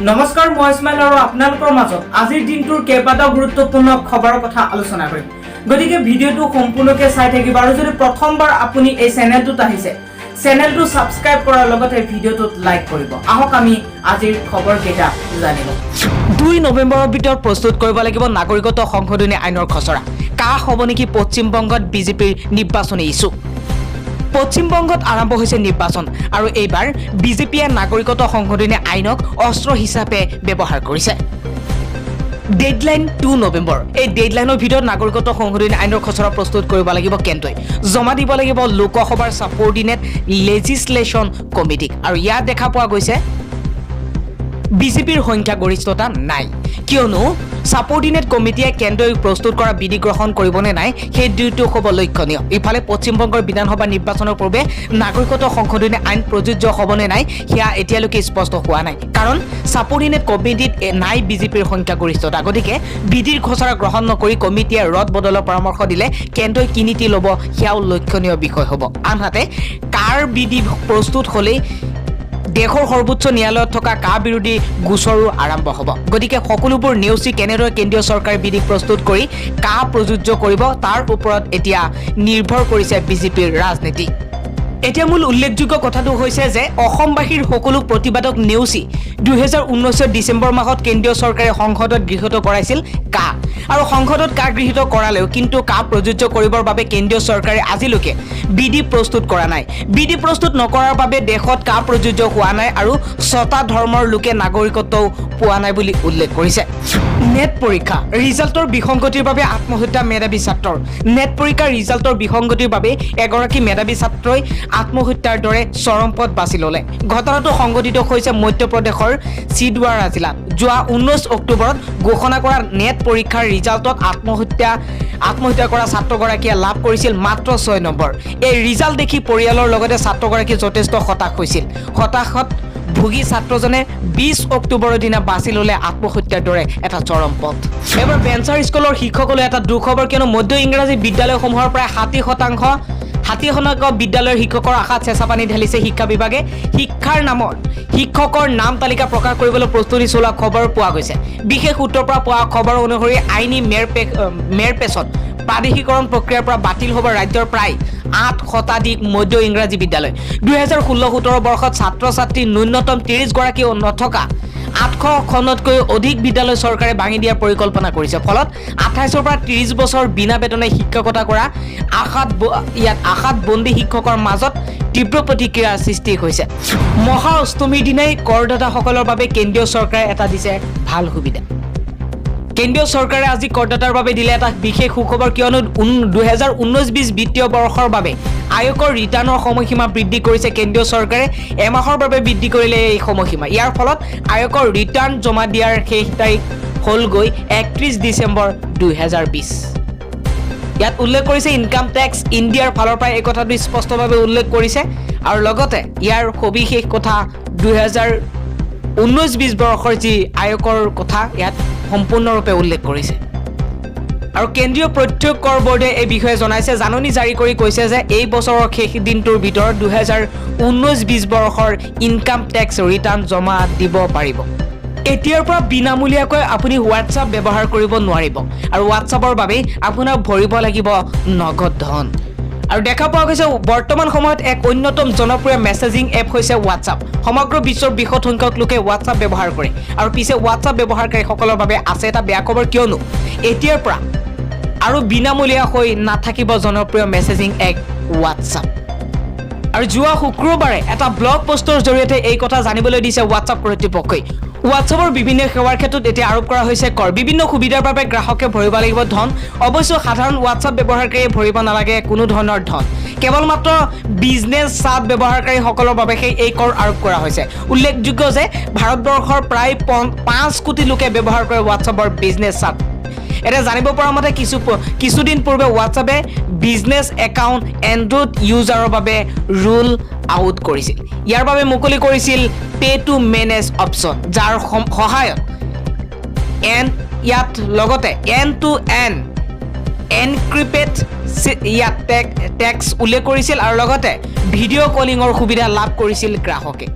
নমস্কাৰ মই ইছমাইল আৰু আপোনালোকৰ মাজত আজিৰ দিনটোৰ কেইবাটাও গুৰুত্বপূৰ্ণ খবৰৰ কথা আলোচনা কৰিম গতিকে ভিডিঅটো সম্পূৰ্ণকৈ চাই থাকিব আৰু যদি প্ৰথমবাৰ আপুনি এই চেনেলটোত আহিছে চেনেলটো সাবস্ক্ৰাইব কৰাৰ লগতে ভিডিঅটোত লাইক কৰিব আহক আমি আজিৰ খবৰ কেইটা জানিব 2 নৱেম্বৰৰ ভিতৰত প্ৰস্তুত কৰিব লাগিব নাগৰিকত্ব সংশোধনী আইনৰ খচৰা কা হ'ব নেকি পশ্চিম বংগত বিজেপিৰ নিৰ্বাচনী ইস্যু পশ্চিম বংগত আৰম্ভ হৈছে নিৰ্বাচন আৰু এইবাৰ বিজেপিয়ে নাগৰিকত্ব সংশোধনী আইনক অস্ত্ৰ হিচাপে ব্যৱহাৰ কৰিছে ডেডলাইন 2 নৱেম্বৰ এই ডেডলাইনৰ ভিতৰত নাগৰিকত্ব সংশোধনী আইনৰ খচৰা প্ৰস্তুত কৰিব লাগিব কেন্দ্ৰই জমা দিব লাগিব লোকসভাৰ সাবঅৰ্ডিনেট লেজিসলেশ্যন কমিটিক আৰু ইয়াত দেখা পোৱা গৈছে বিজেপিৰ সংখ্যা গৰিষ্ঠতা নাই কিয়নো সাবঅৰ্ডিনেট কমিটিয়ে কেন্দ্ৰই প্ৰস্তুত কৰা বিধি গ্ৰহণ কৰিবনে নাই সেই দুটো হ'ব লক্ষণীয় ইফালে পশ্চিম বংগৰ বিধানসভা নিৰ্বাচনৰ পূৰ্বে নাগৰিকত্ব সংশোধনী আইন প্ৰযোজ্য হ'বনে নাই সেয়া এতিয়ালৈকে স্পষ্ট হোৱা নাই কাৰণ সাবঅৰ্ডিনেট কমিটিত নাই বিজেপিৰ সংখ্যা গৰিষ্ঠতা গতিকে বিধিৰ খচৰা গ্ৰহণ নকৰি কমিটিয়ে ৰদ বদলৰ পৰামৰ্শ দিলে কেন্দ্ৰই কি নীতি ল'ব সেয়াও লক্ষণীয় বিষয় হ'ব আনহাতে কাৰ বিধি প্ৰস্তুত হ'লেই দেশৰ সৰ্বোচ্চ ন্যায়ালয়ত থকা কা বিৰোধী গোচৰো আৰম্ভ হ'ব গতিকে সকলোবোৰ নেওচি কেনেদৰে কেন্দ্ৰীয় চৰকাৰে বিধি প্ৰস্তুত কৰি কা প্ৰযোজ্য কৰিব তাৰ ওপৰত এতিয়া নিৰ্ভৰ কৰিছে বিজেপিৰ ৰাজনীতি এতিয়া মূল উল্লেখযোগ্য কথাটো হৈছে যে অসমবাসীৰ সকলো প্ৰতিবাদক নেওচি 2019 ডিসেম্বৰ মাহত কেন্দ্ৰীয় চৰকাৰে সংসদত গৃহীত কৰাইছিল কা আৰু সংসদত কা গৃহীত কৰালেও কিন্তু কা প্ৰযোজ্য কৰিবৰ বাবে কেন্দ্ৰীয় চৰকাৰে আজিলৈকে বিধি প্ৰস্তুত কৰা নাই বিধি প্ৰস্তুত নকৰাৰ বাবে দেশত কা প্ৰযোজ্য হোৱা নাই আৰু ছটা ধৰ্মৰ লোকে নাগৰিকত্বও পোৱা নাই বুলি উল্লেখ কৰিছে নেট পৰীক্ষা ৰিজাল্টৰ বিসংগতিৰ বাবে আত্মহত্যা মেধাবী ছাত্ৰৰ নেট পৰীক্ষাৰ ৰিজাল্টৰ বিসংগতিৰ বাবে এগৰাকী মেধাবী ছাত্ৰই আত্মহত্যাৰ দৰে চৰম পথ বাছি ল'লে ঘটনাটো সংঘটিত হৈছে মধ্যপ্ৰদেশৰ চিদৱাৰা জিলাত যোৱা 19 অক্টোবৰত ঘোষণা কৰা নেট পৰীক্ষাৰ ৰিজাল্টত আত্মহত্যা কৰা ছাত্ৰগৰাকীয়ে লাভ কৰিছিল মাত্ৰ 6 নম্বৰ এই ৰিজাল্ট দেখি পৰিয়ালৰ লগতে ছাত্ৰগৰাকী যথেষ্ট হতাশ হৈছিল হতাশত ভুগী ছাত্ৰজনে 20 অক্টোবৰৰ দিনা বাছি ল'লে আত্মহত্যাৰ দৰে এটা চৰম পথ এবাৰ বেঞ্চাৰ স্কুলৰ শিক্ষকলৈ এটা দুখবৰ কিয়নো মধ্য ইংৰাজী বিদ্যালয়সমূহৰ প্ৰায় 60% বিদ্যালয়ৰ শিক্ষকৰ আশাত চেঁচা পানী ঢালিছে শিক্ষা বিভাগে শিক্ষকৰ নাম তালিকা প্ৰকাশ কৰিবলৈ প্ৰস্তুতি চলোৱা খবৰ পোৱা গৈছে বিশেষ সূত্ৰৰ পৰা পোৱা খবৰ অনুসৰি আইনী মেৰ পেছত প্ৰাদেশিকৰণ প্ৰক্ৰিয়াৰ পৰা বাতিল হ'ব ৰাজ্যৰ প্ৰায় 8 শতাধিক মধ্য ইংৰাজী বিদ্যালয় 2016-17 বৰ্ষত ছাত্ৰ-ছাত্ৰী ন্যূনতম 30 গৰাকী নথকা 800খনতকৈ অধিক বিদ্যালয় চৰকাৰে ভাঙি দিয়াৰ পৰিকল্পনা কৰিছে ফলত 28 পৰা 30 বছৰ বিনা বেতনে শিক্ষকতা কৰা আশাত বন্দী শিক্ষকৰ মাজত তীব্ৰ প্ৰতিক্ৰিয়াৰ সৃষ্টি হৈছে মহা অষ্টমীৰ দিনাই কৰদাতাসকলৰ বাবে কেন্দ্ৰীয় চৰকাৰে এটা দিছে ভাল সুবিধা কেন্দ্ৰীয় চৰকাৰে আজি কৰদাতাৰ বাবে দিলে এটা বিশেষ সুখবৰ কিয়নো 2019-20 বিত্তীয় বৰ্ষৰ বাবে আয়কৰ ৰিটাৰ্ণৰ সময়সীমা বৃদ্ধি কৰিছে কেন্দ্ৰীয় চৰকাৰে এমাহৰ বাবে বৃদ্ধি কৰিলে এই সময়সীমা ইয়াৰ ফলত আয়কৰ ৰিটাৰ্ণ জমা দিয়াৰ শেষ তাৰিখ হ'লগৈ 31 ডিচেম্বৰ 2020 ইয়াত উল্লেখ কৰিছে ইনকাম টেক্স ইণ্ডিয়াৰ ফালৰ পৰা এই কথাটো স্পষ্টভাৱে উল্লেখ কৰিছে আৰু লগতে ইয়াৰ সবিশেষ কথা 2019-20 বৰ্ষৰ যি আয়কৰ কথা ইয়াত সম্পূৰ্ণৰূপে উল্লেখ কৰিছে আৰু কেন্দ্ৰীয় প্ৰত্যক্ষ কৰ বৰ্ডে এই বিষয়ে জনাইছে জাননী জাৰি কৰি কৈছে যে এই বছৰৰ শেষ দিনটোৰ ভিতৰত 2019-20 বৰ্ষৰ ইনকাম টেক্স ৰিটাৰ্ণ জমা দিব পাৰিব এতিয়াৰ পৰা বিনামূলীয়াকৈ আপুনি হোৱাটছআপ ব্যৱহাৰ কৰিব নোৱাৰিব আৰু হোৱাটছআপৰ বাবে আপোনাক ভৰিব লাগিব নগদ ধন আৰু দেখা পোৱা গৈছে বৰ্তমান সময়ত এক অন্যতম জনপ্ৰিয় মেছেজিং এপ হৈছে হোৱাটছআপ সমগ্ৰ বিশ্বৰ বৃহৎ সংখ্যক লোকে হোৱাটছআপ ব্যৱহাৰ কৰে আৰু পিছে হোৱাটছআপ ব্যৱহাৰকাৰীসকলৰ বাবে আছে এটা বেয়া খবৰ কিয়নো এতিয়াৰ পৰা আৰু বিনামূলীয়া হৈ নাথাকিব জনপ্ৰিয় মেছেজিং এপ হোৱাটছআপ আৰু যোৱা শুক্ৰবাৰে এটা ব্লগ পোষ্টৰ জৰিয়তে এই কথা জানিবলৈ দিছে হোৱাটছআপ কৰ্তৃপক্ষই হোৱাটছআপৰ বিভিন্ন সেৱাৰ ক্ষেত্ৰত এতিয়া আৰোপ কৰা হৈছে কৰ বিভিন্ন সুবিধাৰ বাবে গ্ৰাহকে ভৰিব লাগিব ধন অৱশ্য সাধাৰণ হোৱাটছআপ ব্যৱহাৰকাৰীয়ে ভৰিব নালাগে কোনো ধৰণৰ ধন কেৱল মাত্ৰ বিজনেছ চাট ব্যৱহাৰকাৰীসকলৰ বাবে এই কৰ আৰোপ কৰা হৈছে উল্লেখযোগ্য যে ভাৰতবৰ্ষৰ প্ৰায় 5 কোটি লোকে ব্যৱহাৰ কৰে হোৱাটছআপৰ বিজনেছ চাট এটা জানিব পৰা মতে কিছুদিন পূৰ্বে হোৱাটছআপে বিজনেছ একাউণ্ট এণ্ড্ৰইড ইউজাৰৰ বাবে ৰুল আউট কৰিছিল ইয়াৰ বাবে মুকলি কৰিছিল পে টু মেনেজ অপশ্যন যাৰ সহায়ত ইয়াত লগতে এন টু এন এনক্ৰিপ্টেড ইয়াত টেক্স উল্লেখ কৰিছিল আৰু লগতে ভিডিঅ' কলিঙৰ সুবিধা লাভ কৰিছিল গ্ৰাহকে